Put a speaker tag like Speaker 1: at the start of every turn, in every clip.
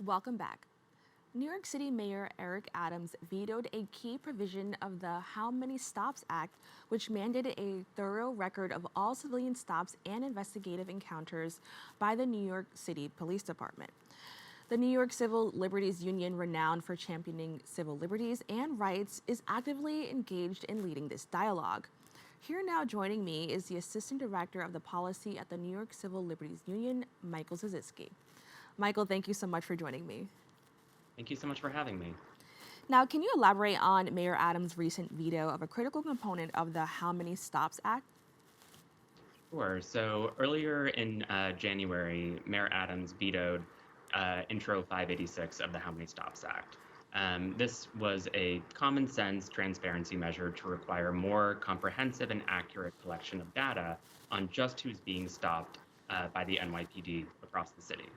Speaker 1: Welcome back. New York City Mayor Eric Adams vetoed a key provision of the How Many Stops Act, which mandated a thorough record of all civilian stops and investigative encounters by the New York City Police Department. The New York Civil Liberties Union, renowned for championing civil liberties and rights, is actively engaged in leading this dialogue. Here now joining me is the Assistant Director of the Policy at the New York Civil Liberties Union, Michael Sisitzky. Michael, thank you so much for joining me.
Speaker 2: Thank you so much for having me.
Speaker 1: Now, can you elaborate on Mayor Adams' recent veto of a critical component of the How Many Stops Act?
Speaker 2: Sure. So earlier in January, Mayor Adams vetoed Intro 586 of the How Many Stops Act. This was a common sense transparency measure to require more comprehensive and accurate collection of data on just who's being stopped by the NYPD across the city.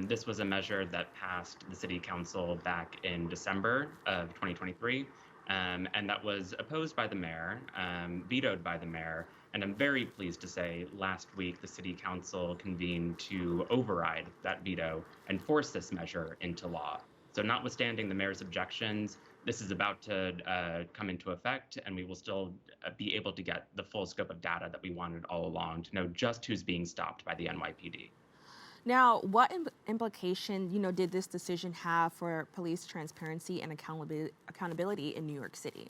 Speaker 2: This was a measure that passed the city council back in December of 2023, and that was opposed by the mayor, vetoed by the mayor. And I'm very pleased to say last week the city council convened to override that veto and force this measure into law. So notwithstanding the mayor's objections, this is about to come into effect, and we will still be able to get the full scope of data that we wanted all along to know just who's being stopped by the NYPD.
Speaker 1: Now, what implication, did this decision have for police transparency and accountability in New York City?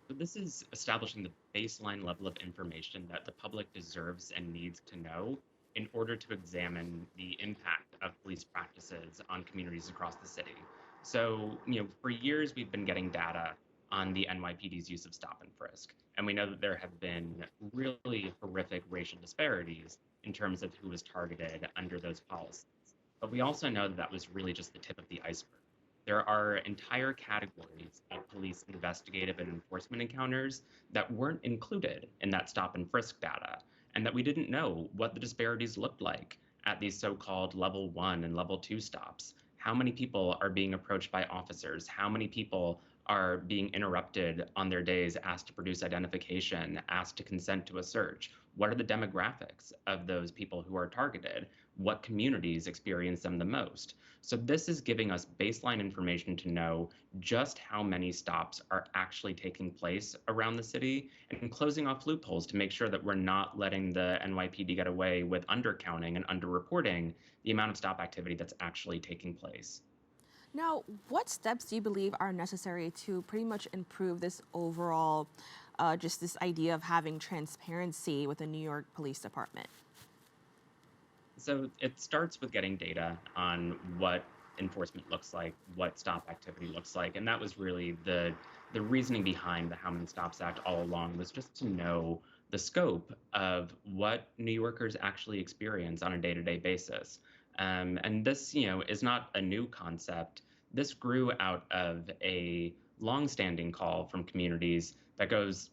Speaker 2: So this is establishing the baseline level of information that the public deserves and needs to know in order to examine the impact of police practices on communities across the city. So, for years we've been getting data on the NYPD's use of stop and frisk. And we know that there have been really horrific racial disparities in terms of who was targeted under those policies. But we also know that that was really just the tip of the iceberg. There are entire categories of police investigative and enforcement encounters that weren't included in that stop and frisk data, and that we didn't know what the disparities looked like at these so-called level 1 and level 2 stops. How many people are being approached by officers? How many people are being interrupted on their days, asked to produce identification, asked to consent to a search? What are the demographics of those people who are targeted? What communities experience them the most? So this is giving us baseline information to know just how many stops are actually taking place around the city and closing off loopholes to make sure that we're not letting the NYPD get away with undercounting and underreporting the amount of stop activity that's actually taking place.
Speaker 1: Now, what steps do you believe are necessary to pretty much improve this overall, just this idea of having transparency with the New York Police Department?
Speaker 2: So it starts with getting data on what enforcement looks like, what stop activity looks like, and that was really the reasoning behind the How Many Stops Act all along, was just to know the scope of what New Yorkers actually experience on a day-to-day basis. And this, is not a new concept. This grew out of a longstanding call from communities that goes,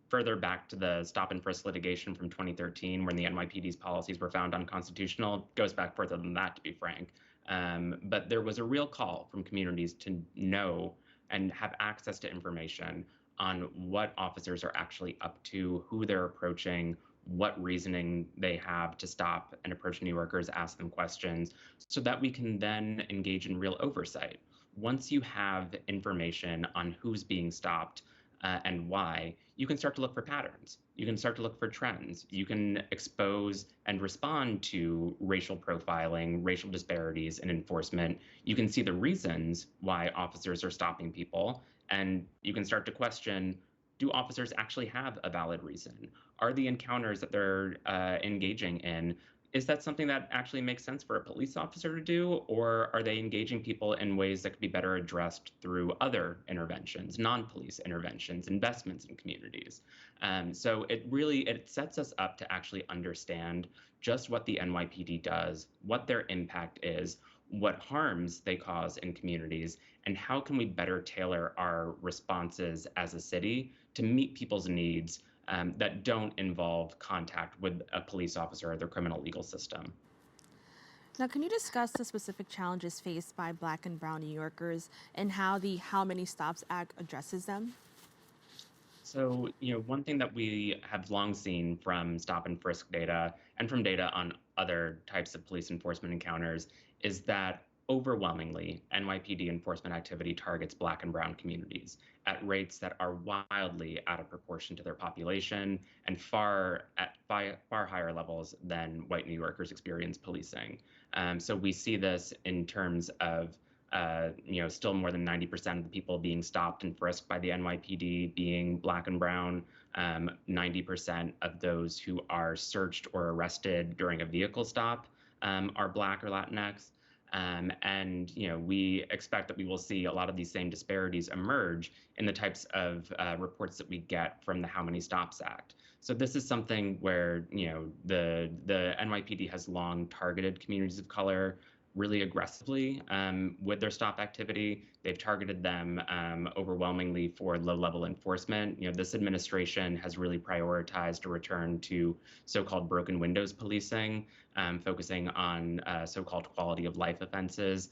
Speaker 2: further back to the stop and frisk litigation from 2013, when the NYPD's policies were found unconstitutional. Goes back further than that, to be frank. But there was a real call from communities to know and have access to information on what officers are actually up to, who they're approaching, what reasoning they have to stop and approach New Yorkers, ask them questions, so that we can then engage in real oversight. Once you have information on who's being stopped, and why, you can start to look for patterns. You can start to look for trends. You can expose and respond to racial profiling, racial disparities in enforcement. You can see the reasons why officers are stopping people, and you can start to question, do officers actually have a valid reason? Are the encounters that they're engaging in, is that something that actually makes sense for a police officer to do, or are they engaging people in ways that could be better addressed through other interventions, non-police interventions, investments in communities? So it sets us up to actually understand just what the NYPD does, what their impact is, what harms they cause in communities, and how can we better tailor our responses as a city to meet people's needs that don't involve contact with a police officer or their criminal legal system.
Speaker 1: Now, can you discuss the specific challenges faced by Black and Brown New Yorkers and how the How Many Stops Act addresses them?
Speaker 2: So, one thing that we have long seen from stop and frisk data and from data on other types of police enforcement encounters is that overwhelmingly, NYPD enforcement activity targets Black and Brown communities at rates that are wildly out of proportion to their population and far higher levels than white New Yorkers experience policing. So we see this in terms of still more than 90% of the people being stopped and frisked by the NYPD being Black and Brown. 90% of those who are searched or arrested during a vehicle stop are Black or Latinx. And we expect that we will see a lot of these same disparities emerge in the types of reports that we get from the How Many Stops Act. So this is something where the NYPD has long targeted communities of color really aggressively with their stop activity. They've targeted them overwhelmingly for low-level enforcement. This administration has really prioritized a return to so-called broken windows policing, focusing on so-called quality of life offenses,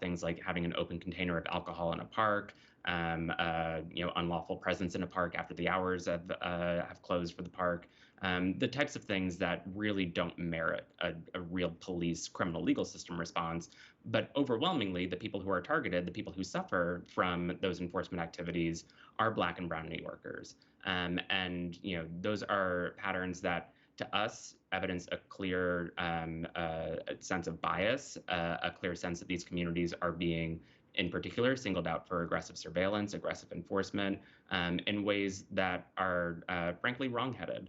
Speaker 2: things like having an open container of alcohol in a park, unlawful presence in a park after the hours have closed for the park. The types of things that really don't merit a real police criminal legal system response. But overwhelmingly, the people who are targeted, the people who suffer from those enforcement activities are Black and Brown New Yorkers. And those are patterns that to us evidence a clear sense of bias, a clear sense that these communities are being in particular singled out for aggressive surveillance, aggressive enforcement in ways that are frankly wrongheaded.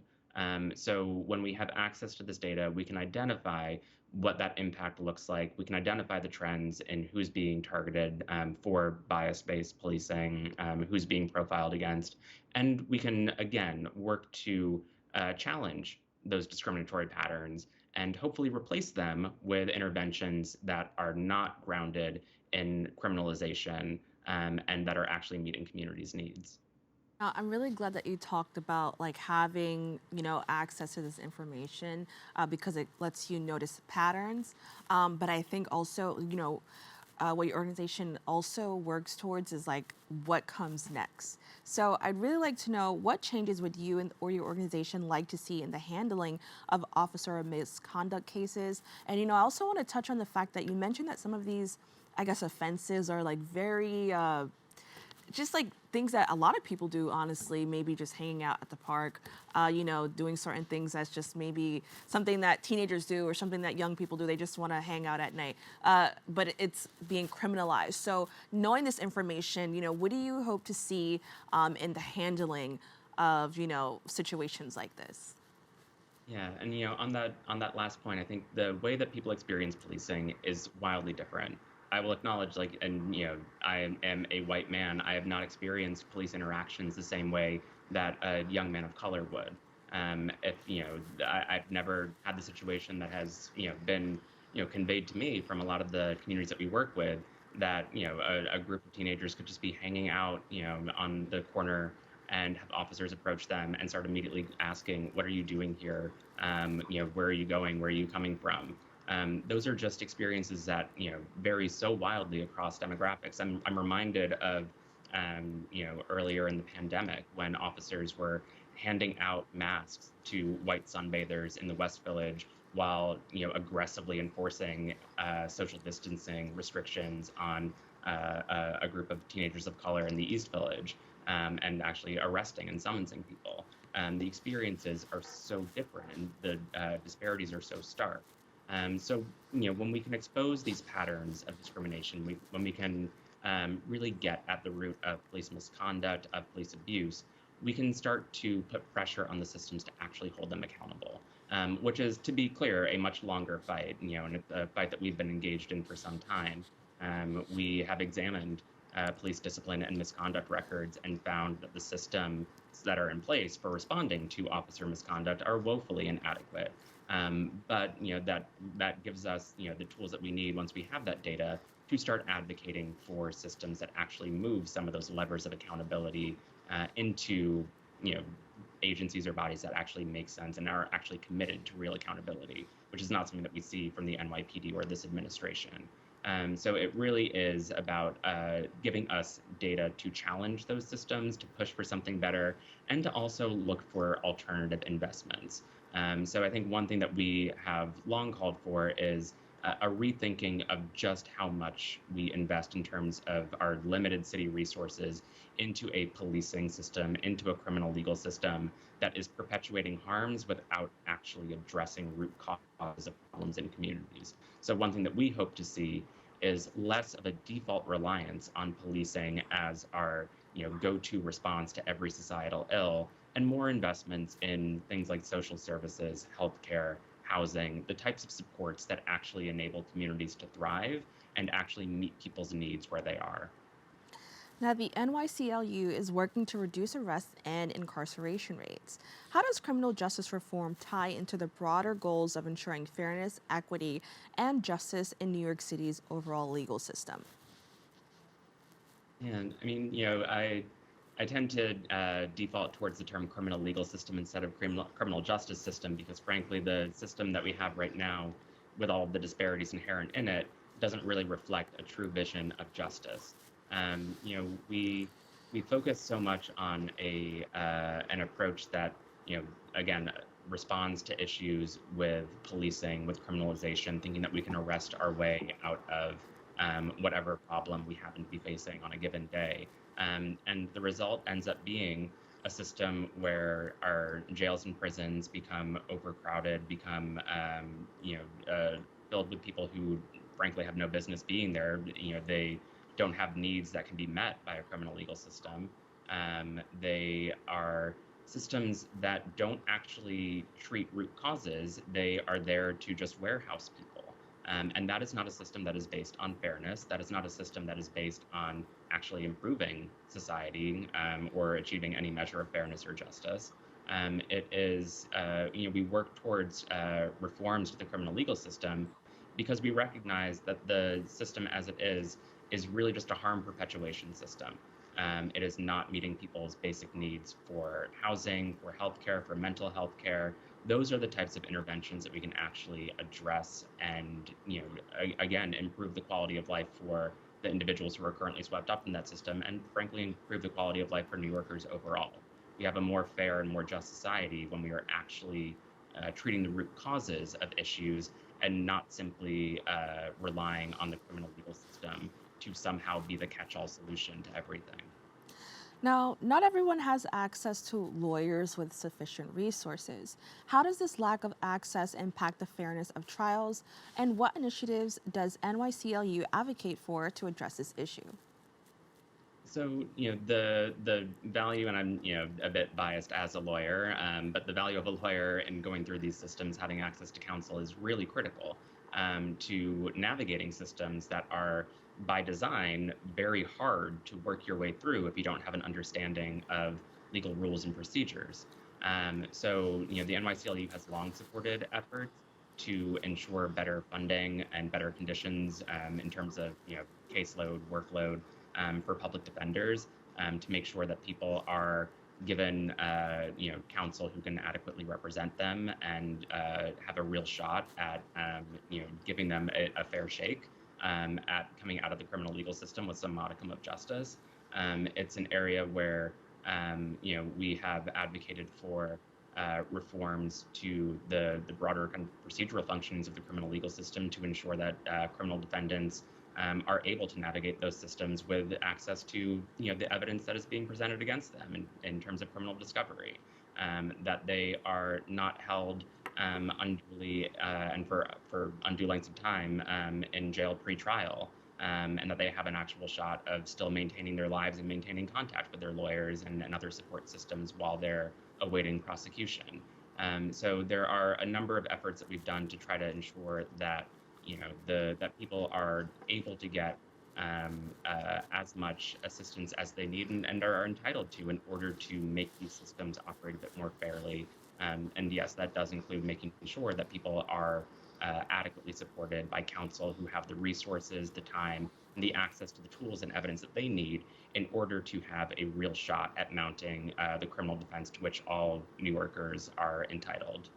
Speaker 2: So when we have access to this data, we can identify what that impact looks like. We can identify the trends in who's being targeted for bias-based policing, who's being profiled against, and we can, again, work to challenge those discriminatory patterns and hopefully replace them with interventions that are not grounded in criminalization and that are actually meeting communities' needs.
Speaker 1: I'm really glad that you talked about like having access to this information because it lets you notice patterns. But I think also what your organization also works towards is like what comes next. So I'd really like to know what changes would you or your organization like to see in the handling of officer misconduct cases. And I also want to touch on the fact that you mentioned that some of these, I guess, offenses are like very just like things that a lot of people do, honestly, maybe just hanging out at the park, doing certain things that's just maybe something that teenagers do or something that young people do. They just want to hang out at night, but it's being criminalized. So knowing this information, what do you hope to see in the handling of, situations like this?
Speaker 2: Yeah, and on that last point, I think the way that people experience policing is wildly different. I will acknowledge, I am a white man. I have not experienced police interactions the same way that a young man of color would. If I've never had the situation that has been conveyed to me from a lot of the communities that we work with, that a group of teenagers could just be hanging out on the corner and have officers approach them and start immediately asking, "What are you doing here? Where are you going? Where are you coming from?" Those are just experiences that vary so wildly across demographics. I'm reminded of earlier in the pandemic when officers were handing out masks to white sunbathers in the West Village while aggressively enforcing social distancing restrictions on a group of teenagers of color in the East Village, and actually arresting and summoning people. The experiences are so different, and the disparities are so stark. So, when we can expose these patterns of discrimination, when we can really get at the root of police misconduct, of police abuse, we can start to put pressure on the systems to actually hold them accountable, which is, to be clear, a much longer fight, and a fight that we've been engaged in for some time. We have examined police discipline and misconduct records and found that the systems that are in place for responding to officer misconduct are woefully inadequate. But that gives us the tools that we need once we have that data to start advocating for systems that actually move some of those levers of accountability into agencies or bodies that actually make sense and are actually committed to real accountability, which is not something that we see from the NYPD or this administration. So it really is about giving us data to challenge those systems, to push for something better, and to also look for alternative investments. So I think one thing that we have long called for is a rethinking of just how much we invest in terms of our limited city resources into a policing system, into a criminal legal system that is perpetuating harms without actually addressing root causes of problems in communities. So one thing that we hope to see is less of a default reliance on policing as our go-to response to every societal ill, and more investments in things like social services, healthcare, housing, the types of supports that actually enable communities to thrive and actually meet people's needs where they are.
Speaker 1: Now, the NYCLU is working to reduce arrest and incarceration rates. How does criminal justice reform tie into the broader goals of ensuring fairness, equity, and justice in New York City's overall legal system?
Speaker 2: And I mean, I tend to default towards the term criminal legal system instead of criminal justice system because, frankly, the system that we have right now, with all of the disparities inherent in it, doesn't really reflect a true vision of justice. We focus so much on a an approach that again responds to issues with policing, with criminalization, thinking that we can arrest our way out of whatever problem we happen to be facing on a given day. And the result ends up being a system where our jails and prisons become overcrowded, become filled with people who, frankly, have no business being there. They don't have needs that can be met by a criminal legal system. They are systems that don't actually treat root causes. They are there to just warehouse people. And that is not a system that is based on fairness. That is not a system that is based on actually improving society or achieving any measure of fairness or justice. It is, we work towards reforms to the criminal legal system because we recognize that the system as it is really just a harm perpetuation system. It is not meeting people's basic needs for housing, for healthcare, for mental health care. Those are the types of interventions that we can actually address and, again, improve the quality of life for the individuals who are currently swept up in that system and, frankly, improve the quality of life for New Yorkers overall. We have a more fair and more just society when we are actually treating the root causes of issues and not simply relying on the criminal legal system to somehow be the catch-all solution to everything.
Speaker 1: Now, not everyone has access to lawyers with sufficient resources. How does this lack of access impact the fairness of trials, and what initiatives does NYCLU advocate for to address this issue?
Speaker 2: So, the value, and I'm, a bit biased as a lawyer, but the value of a lawyer in going through these systems, having access to counsel is really critical to navigating systems that are, by design, very hard to work your way through if you don't have an understanding of legal rules and procedures. So, the NYCLU has long supported efforts to ensure better funding and better conditions in terms of, caseload, workload for public defenders to make sure that people are given counsel who can adequately represent them and have a real shot at giving them a fair shake at coming out of the criminal legal system with some modicum of justice. It's an area where we have advocated for reforms to the broader kind of procedural functions of the criminal legal system to ensure that criminal defendants are able to navigate those systems with access to the evidence that is being presented against them in terms of criminal discovery, that they are not held unduly and for undue lengths of time in jail pre-trial, and that they have an actual shot of still maintaining their lives and maintaining contact with their lawyers and other support systems while they're awaiting prosecution. So there are a number of efforts that we've done to try to ensure that that people are able to get as much assistance as they need and are entitled to in order to make these systems operate a bit more fairly. And yes, that does include making sure that people are adequately supported by counsel who have the resources, the time, and the access to the tools and evidence that they need in order to have a real shot at mounting the criminal defense to which all New Yorkers are entitled.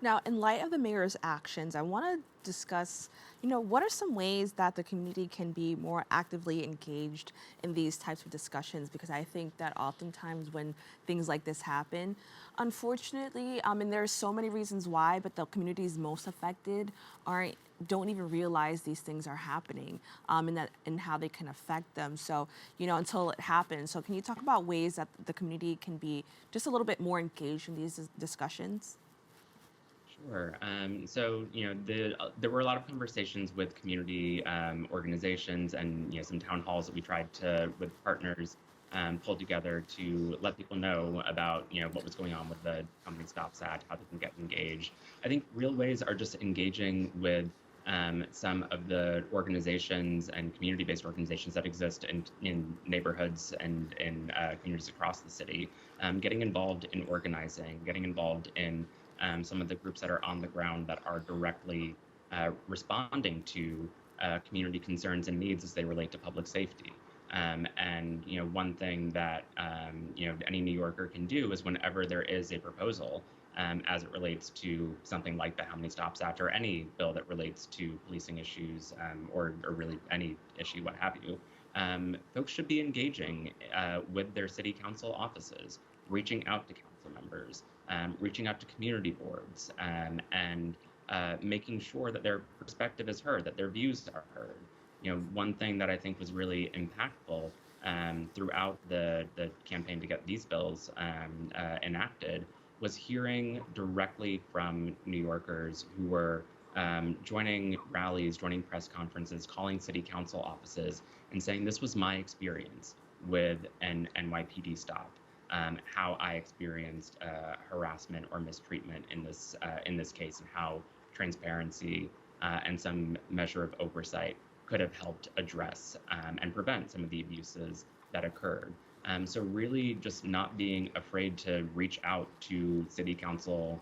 Speaker 1: Now, in light of the mayor's actions, I want to discuss, what are some ways that the community can be more actively engaged in these types of discussions? Because I think that oftentimes when things like this happen, unfortunately, and there's so many reasons why, but the communities most affected aren't don't even realize these things are happening, and how they can affect them. So, until it happens. So, can you talk about ways that the community can be just a little bit more engaged in these discussions?
Speaker 2: Sure. There were a lot of conversations with community organizations and some town halls that we tried to with partners pull together to let people know about what was going on with the Company Stops Act, how they can get engaged. I think real ways are just engaging with some of the organizations and community-based organizations that exist in neighborhoods and in communities across the city, getting involved in organizing, getting involved in some of the groups that are on the ground that are directly responding to community concerns and needs as they relate to public safety. One thing that any New Yorker can do is whenever there is a proposal as it relates to something like the How Many Stops Act or any bill that relates to policing issues or really any issue, what have you, folks should be engaging with their city council offices, reaching out to council members, reaching out to community boards, and making sure that their perspective is heard, that their views are heard. One thing that I think was really impactful throughout the campaign to get these bills enacted was hearing directly from New Yorkers who were joining rallies, joining press conferences, calling city council offices, and saying, "This was my experience with an NYPD stop. How I experienced harassment or mistreatment in this case, and how transparency and some measure of oversight could have helped address and prevent some of the abuses that occurred." So really just not being afraid to reach out to city council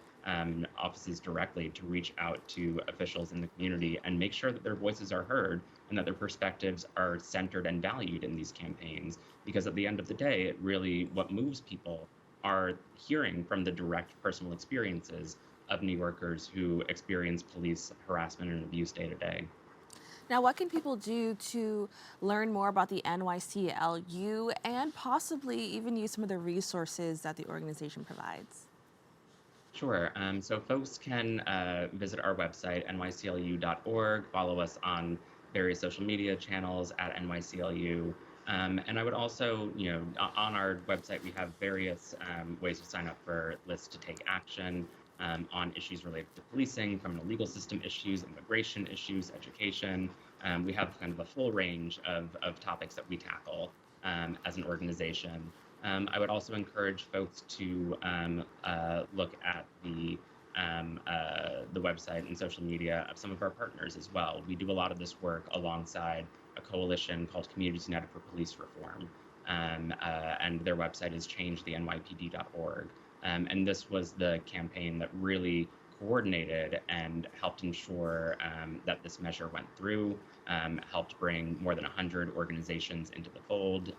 Speaker 2: offices directly, to reach out to officials in the community and make sure that their voices are heard and that their perspectives are centered and valued in these campaigns. Because at the end of the day, it really, what moves people are hearing from the direct personal experiences of New Yorkers who experience police harassment and abuse day to day.
Speaker 1: Now, what can people do to learn more about the NYCLU and possibly even use some of the resources that the organization provides?
Speaker 2: Sure. So folks can visit our website, nyclu.org, follow us on various social media channels at NYCLU. And I would also, on our website, we have various ways to sign up for lists to take action on issues related to policing, criminal legal system issues, immigration issues, education. We have kind of a full range of topics that we tackle as an organization. I would also encourage folks to look at the website and social media of some of our partners as well. We do a lot of this work alongside a coalition called Communities United for Police Reform, and their website is changethenypd.org. And this was the campaign that really coordinated and helped ensure that this measure went through, helped bring more than 100 organizations into the fold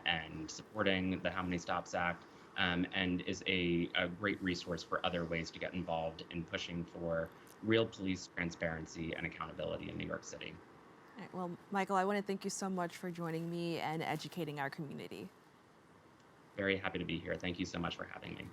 Speaker 2: and supporting the How Many Stops Act, and is a great resource for other ways to get involved in pushing for real police transparency and accountability in New York City.
Speaker 1: All right, well, Michael, I want to thank you so much for joining me and educating our community.
Speaker 2: Very happy to be here. Thank you so much for having me.